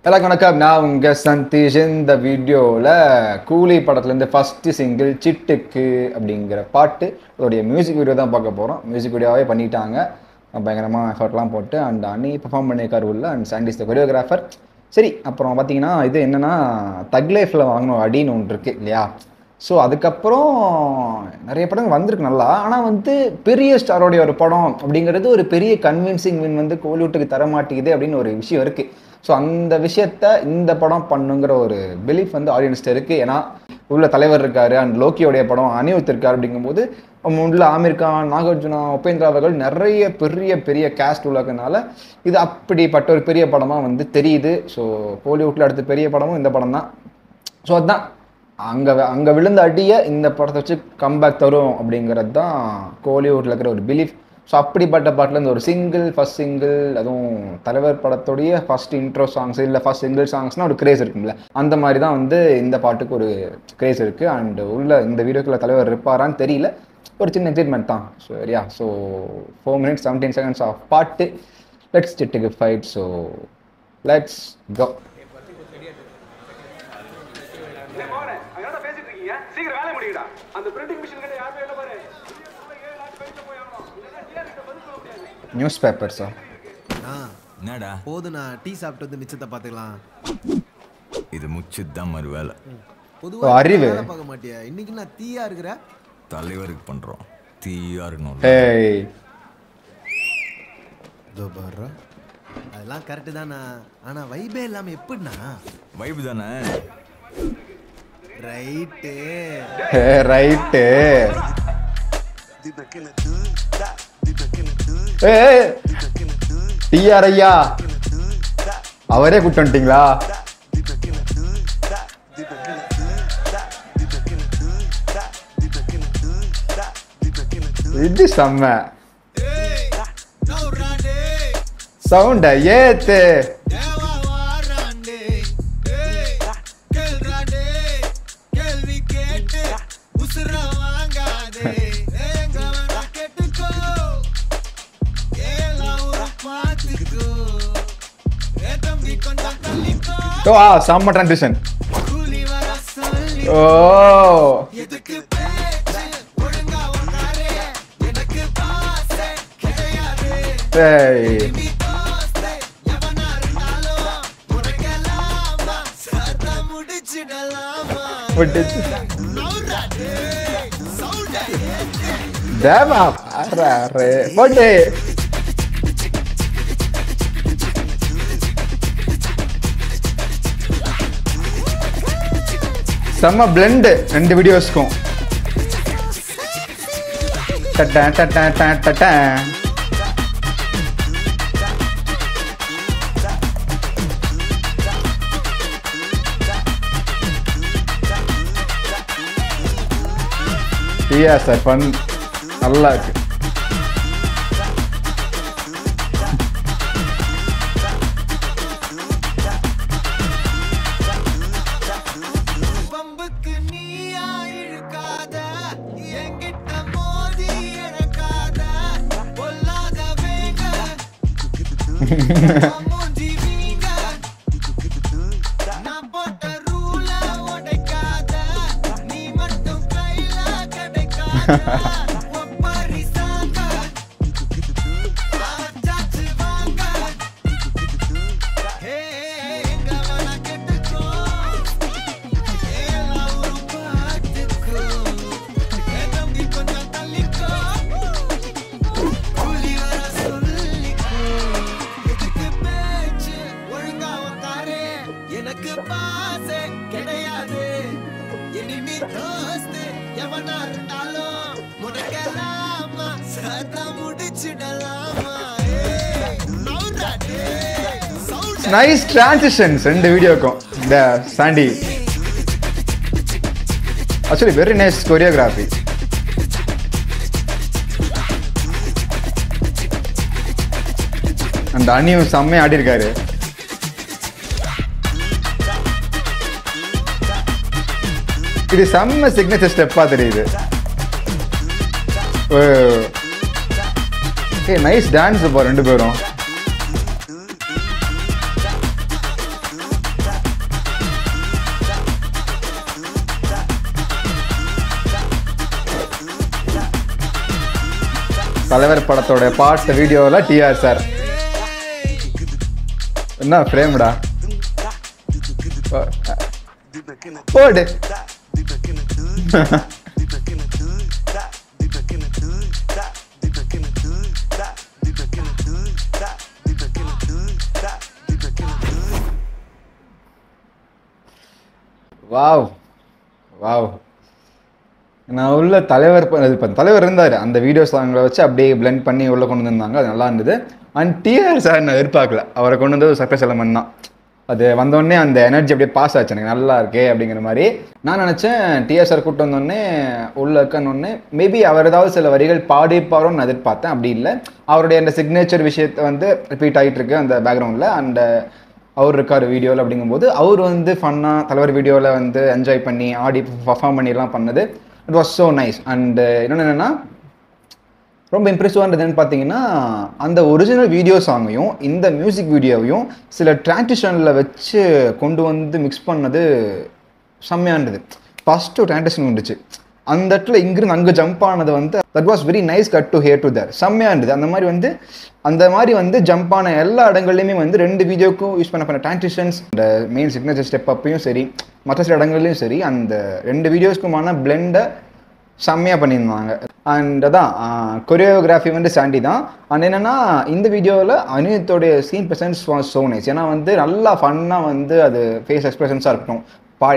எல்லாருக்கும் வணக்கம். நான் உங்கள் சந்தீஷ். இந்த வீடியோவில் கூலி படத்துலேருந்து ஃபஸ்ட்டு சிங்கிள் சிட்டுக்கு அப்படிங்கிற பாட்டு அதோடைய மியூசிக் வீடியோ தான் பார்க்க போகிறோம். மியூசிக் வீடியோவே பண்ணிட்டாங்க, பயங்கரமாக எஃபர்ட்லாம் போட்டு. அண்ட் அன்னி பெர்ஃபார்ம் பண்ணியிருக்காரு உள்ள. And சாண்டிஸ் the choreographer. சரி, அப்புறம் பார்த்தீங்கன்னா இது என்னென்னா தக் லைஃப்பில் வாங்கணும் அடின்னு ஒன்று இருக்குது இல்லையா. ஸோ அதுக்கப்புறம் நிறைய படங்கள் வந்திருக்கு நல்லா. ஆனால் வந்து பெரிய ஸ்டாரோடைய ஒரு படம் அப்படிங்கிறது ஒரு பெரிய கன்வின்சிங் வின் வந்து கோலிவுட்டுக்கு தர மாட்டேங்குது அப்படின்னு ஒரு விஷயம் இருக்குது. ஸோ அந்த விஷயத்த இந்த படம் பண்ணுங்கிற ஒரு பிலீஃப் வந்து ஆடியன்ஸ்ட்டு இருக்குது. ஏன்னா உள்ள தலைவர் இருக்காரு, அண்ட் லோக்கியோடைய படம் அனிருத் இருக்கார். அப்படிங்கும்போது உள்ள ஆமீர் கான், நாகார்ஜுனா, உபேந்திரா அவர்கள் நிறைய பெரிய பெரிய கேஸ்ட் உள்ளதுனால இது அப்படிப்பட்ட ஒரு பெரிய படமாக வந்து தெரியுது. ஸோ கோலிவுட்டில் அடுத்த பெரிய படமும் இந்த படம் தான். ஸோ அதுதான் அங்கே விழுந்த அடியை இந்த படத்தை வச்சு கம்பேக் தரும் அப்படிங்கிறது தான் கோலிவுட்டில் இருக்கிற ஒரு பிலீஃப். ஸோ அப்படிப்பட்ட பாட்டிலேருந்து ஒரு ஃபஸ்ட் சிங்கிள், அதுவும் தலைவர் படத்துடைய ஃபஸ்ட் இன்ட்ரோ சாங்ஸ் இல்லை ஃபஸ்ட் சிங்கிள் சாங்ஸ்னால் ஒரு கிரேஸ் இருக்கும்ல, அந்த மாதிரி தான் வந்து இந்த பாட்டுக்கு ஒரு கிரேஸ் இருக்குது. அண்ட் உள்ள இந்த வீடியோக்குள்ள தலைவர் இருப்பாரான்னு தெரியல, ஒரு சின்ன எக்ஸைட்மெண்ட் தான். ஸோ சரியா, ஸோ 4 minutes 17 seconds ஆஃப் பாட்டு. லெட்ஸ் சிட்டுக்கு fight. So let's go. News பேப்பர்ஸா? என்னடா போதுண்ணா, டீ சாப்பிட்டு வந்து மிச்சத்தை பார்த்துக்கலாம். இது முச்சுதான் மறு வேலை. பொதுவாக அறிவு வேலை பார்க்க மாட்டியா? இன்னைக்கு நான் தீயா இருக்கிற தலைவருக்கு பண்றோம், தீயா இருக்கணும். ஏய், இதோ பாரு, அதெல்லாம் கரெக்டு தானா. ஆனால் வைபே இல்லாமல் எப்படிண்ணா? வைப் தானே. Right right. டிஆர் ஐயா அவரே கூட்டு வந்துட்டீங்களா? இது செம்ம சவுண்ட ஏத்து. செம்ம ட்ரான்சிஷன். ஓ தேவா போட்டு செம்ம பிளெண்ட் ரெண்டு வீடியோஸ்க்கும். சார் ஃபன் நல்லா இருக்கு. நைஸ் டிரான்சிஷன்ஸ் ரெண்டு வீடியோக்கும். இந்த Sandy actually very nice choreography. அந்த அணியும் செம்மையா ஆடி இருக்காரு. இது செம்ம சிக்னேச்சர் ஸ்டெப்பா தெரியுது. நைஸ் டான்ஸ் பா ரெண்டு பேரும். தலைவர் படத்தோட பாட்டு வீடியோவில் டிஆர் சார் என்ன ஃப்ரேம்டா போடு வாவ் வாவ் நான் உள்ள தலைவர் தலைவர் இருந்தார் அந்த வீடியோ சாங்களை வச்சு அப்படியே பிளெண்ட் பண்ணி உள்ளே கொண்டு வந்திருந்தாங்க அது நல்லா இருந்தது அண்ட் டிஆர் சார் நான் எதிர்பார்க்கல அவரை கொண்டு வந்து சர்ப்ரைஸ் எலமெண்ட் தான் அது வந்தோடனே அந்த எனர்ஜி அப்படியே பாஸ் ஆச்சு எனக்கு நல்லா இருக்கே அப்படிங்கிற மாதிரி நான் நினச்சேன் டிஆர் சார் கூப்பிட்டு வந்தோடனே உள்ள இருக்கன்னொடனே மேபி அவர் ஏதாவது சில வரிகள் பாடிப்பாரோன்னு நான் எதிர்பார்த்தேன் அப்படி இல்லை அவருடைய அந்த சிக்னேச்சர் விஷயத்தை வந்து ரிப்பீட் ஆகிட்டு இருக்கு அந்த பேக்ரவுண்டில் அண்ட் அவர் இருக்கார் வீடியோவில் அப்படிங்கும்போது அவர் வந்து ஃபன்னாக தலைவர் வீடியோவில் வந்து என்ஜாய் பண்ணி ஆடி பர்ஃபார்ம் பண்ணிலாம் பண்ணது it was so nice and இன்னொன்று என்னென்னா ரொம்ப இம்ப்ரெசிவானதுன்னு பார்த்தீங்கன்னா அந்த ஒரிஜினல் வீடியோ சாங்கையும் இந்த மியூசிக் வீடியோவையும் சில ட்ரான்சிஷனில் வச்சு கொண்டு வந்து மிக்ஸ் பண்ணது செம்மையானது ஃபஸ்ட்டு ட்ரான்சிஷன் வந்துச்சு அந்த இடத்துல இங்கிருந்து அங்கே ஜம்ப் ஆனது வந்து that was very nice cut to here to there செம்மையாக இருந்தது அந்த மாதிரி வந்து ஜம்ப் ஆன எல்லா இடங்கள்லையுமே வந்து 2 வீடியோக்கும் யூஸ் பண்ண ட்ரான்சிஷன்ஸ் இந்த மெயின் சிக்னேச்சர் ஸ்டெப் அப்பையும் சரி மற்ற சில இடங்கள்லையும் சரி அந்த 2 வீடியோஸ்க்குமான பிளெண்டை செம்மையாக பண்ணியிருந்தாங்க அண்ட் அதான் கொரியோகிராஃபி வந்து சாண்டி தான் அண்ட் என்னென்னா இந்த வீடியோவில் அனிருத்தோடைய scene presence was so nice ஏன்னா வந்து நல்லா ஃபன்னாக வந்து அது ஃபேஸ் எக்ஸ்பிரஷன்ஸாக இருக்கட்டும்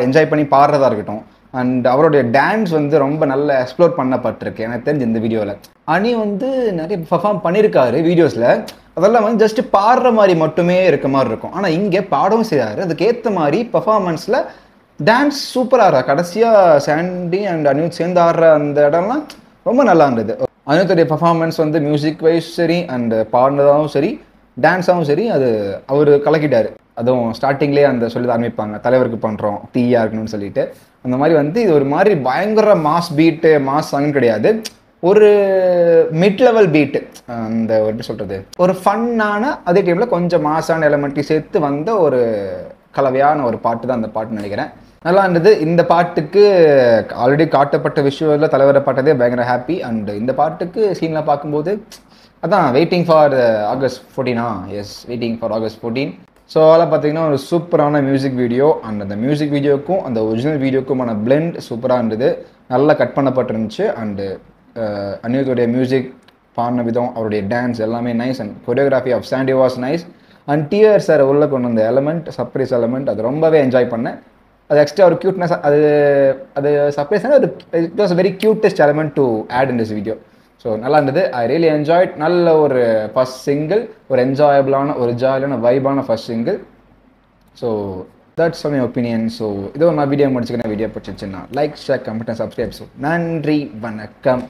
என்ஜாய் பண்ணி பாடுறதா இருக்கட்டும் அண்ட் அவருடைய டான்ஸ் வந்து ரொம்ப நல்லா எக்ஸ்ப்ளோர் பண்ணப்பட்டிருக்கு எனக்கு தெரிஞ்சு இந்த வீடியோவில் அனி வந்து நிறைய பர்ஃபார்ம் பண்ணியிருக்காரு வீடியோஸில் அதெல்லாம் வந்து ஜஸ்ட் பாடுற மாதிரி மட்டுமே இருக்க மாதிரி இருக்கும் ஆனால் இங்கே பாடவும் செய்யாரு அதுக்கேற்ற மாதிரி பர்ஃபார்மன்ஸில் டான்ஸ் சூப்பராக ஆடுறா கடைசியாக சாண்டி அண்ட் அனிருத் சேர்ந்து ஆடுற அந்த இடம்லாம் ரொம்ப நல்லா இருந்தது அனிருத்துடைய பர்ஃபார்மன்ஸ் வந்து மியூசிக் வைஸ் சரி அண்ட் பாடினதாகவும் சரி டான்ஸாகவும் சரி அது அவர் கலக்கிட்டார் அதுவும் ஸ்டார்டிங்லேயே அந்த சொல்லி ஆரம்பிப்பாங்க தலைவருக்கு பண்ணுறோம் தீயா இருக்கணும்னு சொல்லிட்டு அந்த மாதிரி வந்து இது ஒரு மாதிரி பயங்கர மாஸ் பீட்டு மாஸ் சாங்னு கிடையாது ஒரு மிட் லெவல் பீட்டு அந்த எப்படி சொல்கிறது ஒரு ஃபன்னான அதே டைமில் கொஞ்சம் மாஸான எலமெண்ட்டையும் சேர்த்து வந்த ஒரு கலவையான ஒரு பாட்டு தான் அந்த பாட்டுன்னு நினைக்கிறேன் நல்லா இருந்தது இந்த பாட்டுக்கு ஆல்ரெடி காட்டப்பட்ட விஷுவலில் தலைவரை பாட்டதே பயங்கர ஹாப்பி அண்ட் இந்த பாட்டுக்கு சீனில் பார்க்கும்போது அதான் waiting for August 14 yes waiting for August 14 so அதெல்லாம் பார்த்தீங்கன்னா ஒரு சூப்பரான மியூசிக் வீடியோ அண்ட் அந்த மியூசிக் வீடியோக்கும் அந்த ஒரிஜினல் வீடியோக்குமான பிளெண்ட் சூப்பராக இருந்தது நல்லா கட் பண்ணப்பட்டிருந்துச்சு அண்டு அனிருத்துடைய மியூசிக் பாடின விதம் அவருடைய டான்ஸ் எல்லாமே nice and choreography of Sandy was nice and TR sir உள்ள கொண்டு வந்த எலமெண்ட் சர்ப்ரைஸ் எலமெண்ட் அது ரொம்பவே என்ஜாய் பண்ணேன் அது எக்ஸ்ட்ரா ஒரு க்யூட்னஸ் அது சர்ப்ரைஸ் ஒரு it was very cutest element to add in this video so நல்லா இருந்தது ஐ ரியலி என்ஜாய்ட் நல்ல ஒரு ஃபர்ஸ்ட் சிங்கிள் ஒரு என்ஜாயபிளான ஒரு ஜாலியான வைபான first single so that's my opinion so இதோ நான் வீடியோ முடிச்சுக்கிறேன் வீடியோ பிடிச்சிருச்சுன்னா like share comment and subscribe so நன்றி வணக்கம்